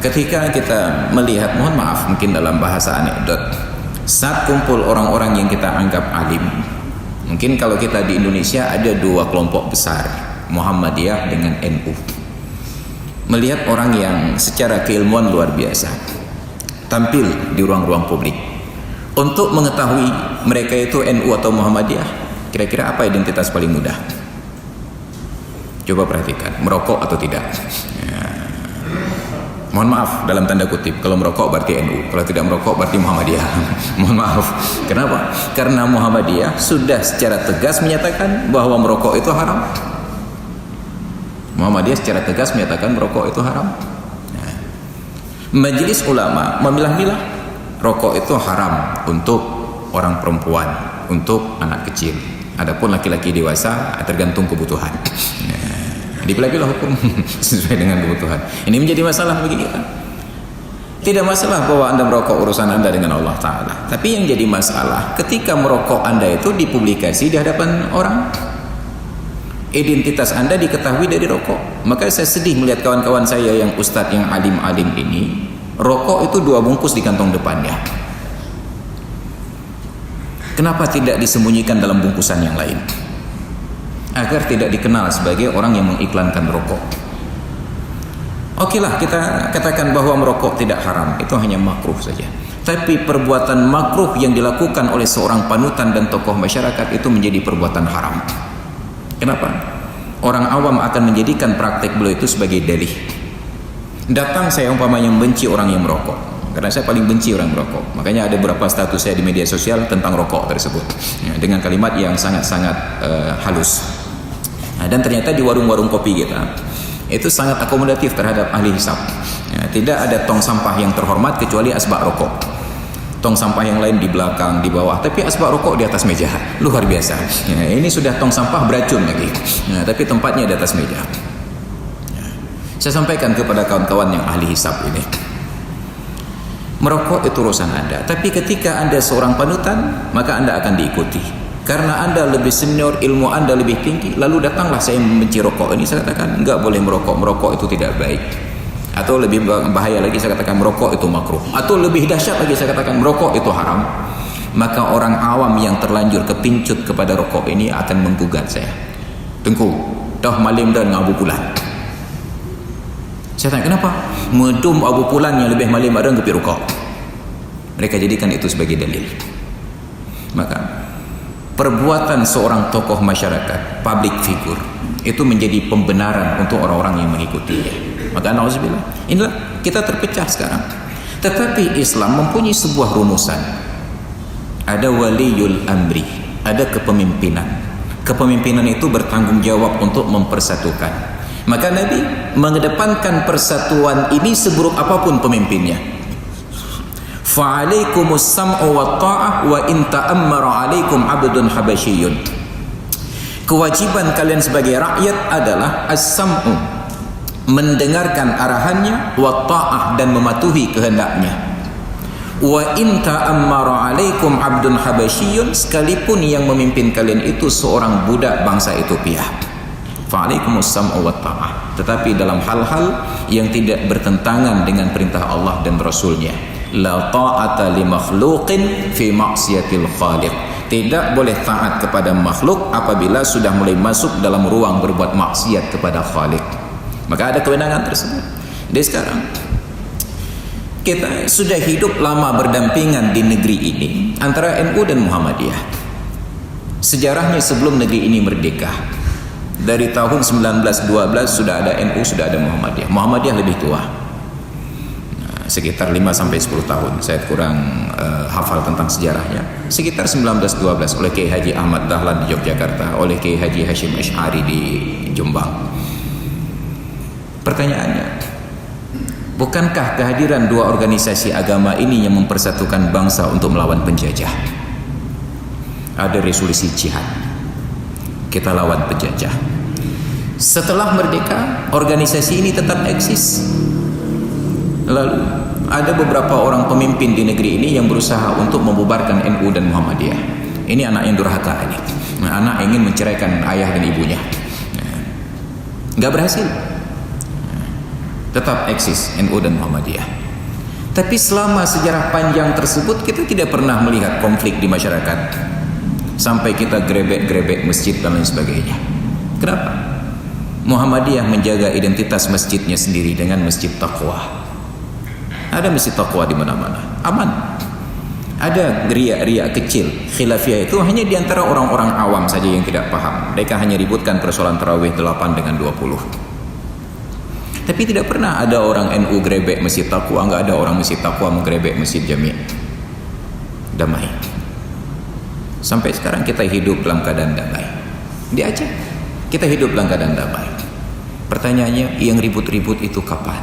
ketika kita melihat, mohon maaf mungkin dalam bahasa anekdot, saat kumpul orang-orang yang kita anggap alim, mungkin kalau kita di Indonesia ada dua kelompok besar, Muhammadiyah dengan NU. Melihat orang yang secara keilmuan luar biasa tampil di ruang-ruang publik, untuk mengetahui mereka itu NU atau Muhammadiyah, kira-kira apa identitas paling mudah? Coba perhatikan, merokok atau tidak? Ya. Mohon maaf dalam tanda kutip, kalau merokok berarti NU, kalau tidak merokok berarti Muhammadiyah. Mohon maaf. Kenapa? Karena Muhammadiyah sudah secara tegas menyatakan bahwa merokok itu haram. Muhammadiyah secara tegas menyatakan merokok itu haram. Nah, Majelis ulama memilah-milah, rokok itu haram untuk orang perempuan, untuk anak kecil. Adapun laki-laki dewasa tergantung kebutuhan. Dipilah-pilah hukum sesuai dengan kebutuhan. Ini menjadi masalah bagi kita. Tidak masalah bahwa Anda merokok, urusan Anda dengan Allah Ta'ala. Tapi yang jadi masalah ketika merokok Anda itu dipublikasi di hadapan orang, identitas Anda diketahui dari rokok. Maka saya sedih melihat kawan-kawan saya yang ustadz yang alim-alim ini, rokok itu 2 bungkus di kantong depannya. Kenapa tidak disembunyikan dalam bungkusan yang lain? Agar tidak dikenal sebagai orang yang mengiklankan rokok. Okelah, kita katakan bahwa merokok tidak haram, itu hanya makruh saja. Tapi perbuatan makruh yang dilakukan oleh seorang panutan dan tokoh masyarakat itu menjadi perbuatan haram. Kenapa? Orang awam akan menjadikan praktek beliau itu sebagai dalih. Datang saya umpamanya membenci orang yang merokok, karena saya paling benci orang merokok. Makanya ada beberapa status saya di media sosial tentang rokok tersebut, ya, dengan kalimat yang sangat-sangat halus. Nah, dan ternyata di warung-warung kopi kita itu sangat akomodatif terhadap ahli hisab. Ya, tidak ada tong sampah yang terhormat kecuali asbak rokok. Tong sampah yang lain di belakang, di bawah, tapi asbak rokok di atas meja. Luar biasa. Ya, ini sudah tong sampah beracun lagi. Ya, tapi tempatnya di atas meja. Ya, saya sampaikan kepada kawan-kawan yang ahli hisab ini, merokok itu urusan Anda, tapi ketika Anda seorang panutan, maka Anda akan diikuti. Karena Anda lebih senior, ilmu Anda lebih tinggi, lalu datanglah saya membenci rokok ini, saya katakan enggak boleh merokok, merokok itu tidak baik. Atau lebih bahaya lagi, saya katakan merokok itu makruh. Atau lebih dahsyat lagi, saya katakan merokok itu haram. Maka orang awam yang terlanjur kepincut kepada rokok ini akan menggugat saya. Tengku, dah malim dan abu pulan. Saya tanya, kenapa? Medum abu pulan yang lebih malim ada ngepi rokok. Mereka jadikan itu sebagai dalil. Maka perbuatan seorang tokoh masyarakat, public figure, itu menjadi pembenaran untuk orang-orang yang mengikutinya. Maka nauzubillah, inilah kita terpecah sekarang. Tetapi Islam mempunyai sebuah rumusan. Ada waliyul amri, ada kepemimpinan. Kepemimpinan itu bertanggung jawab untuk mempersatukan. Maka Nabi mengedepankan persatuan ini seburuk apapun pemimpinnya. Fa'alaikumus sam'u wa ta'ah wa in ta'ammara 'alaikum 'abdun habasyiyun. Kewajiban kalian sebagai rakyat adalah as-sam'u, mendengarkan arahannya, wa ta'ah, dan mematuhi kehendaknya. Wa in ta'ammara 'alaikum 'abdun habasyiyun, sekalipun yang memimpin kalian itu seorang budak bangsa Ethiopia. Fa'alaikumus sam'u wa ta'ah. Tetapi dalam hal-hal yang tidak bertentangan dengan perintah Allah dan Rasulnya, la ta'ata li makhluqin fi maksiatil khaliq. Tidak boleh taat kepada makhluk apabila sudah mulai masuk dalam ruang berbuat maksiat kepada Khaliq. Maka ada kewenangan tersebut. Jadi sekarang kita sudah hidup lama berdampingan di negeri ini antara NU dan Muhammadiyah. Sejarahnya sebelum negeri ini merdeka, dari tahun 1912 sudah ada NU, sudah ada Muhammadiyah. Muhammadiyah lebih tua, sekitar 5-10 tahun. Saya kurang hafal tentang sejarahnya. Sekitar 1912 oleh Kiai Haji Ahmad Dahlan di Yogyakarta, oleh Kiai Haji Hashim Asy'ari di Jombang. Pertanyaannya, bukankah kehadiran dua organisasi agama ini yang mempersatukan bangsa untuk melawan penjajah? Ada resolusi jihad, kita lawan penjajah. Setelah merdeka, organisasi ini tetap eksis. Lalu ada beberapa orang pemimpin di negeri ini yang berusaha untuk membubarkan NU dan Muhammadiyah. Ini anak yang durhaka ini. Anak ingin menceraikan ayah dan ibunya. Nggak berhasil. Tetap eksis NU dan Muhammadiyah. Tapi selama sejarah panjang tersebut kita tidak pernah melihat konflik di masyarakat sampai kita grebek-grebek masjid dan lain sebagainya. Kenapa? Muhammadiyah menjaga identitas masjidnya sendiri dengan masjid taqwa. Ada masjid taqwa di mana-mana, aman. Ada riak-riak kecil. Khilafiyah itu hanya di antara orang-orang awam saja yang tidak paham. Mereka hanya ributkan persoalan tarawih 8 dengan 20. Tapi tidak pernah ada orang NU grebek masjid taqwa, enggak ada orang masjid taqwa menggerebek masjid Jami'. Damai. Sampai sekarang kita hidup dalam keadaan damai. Di Aceh kita hidup dalam keadaan damai. Pertanyaannya, yang ribut-ribut itu kapan?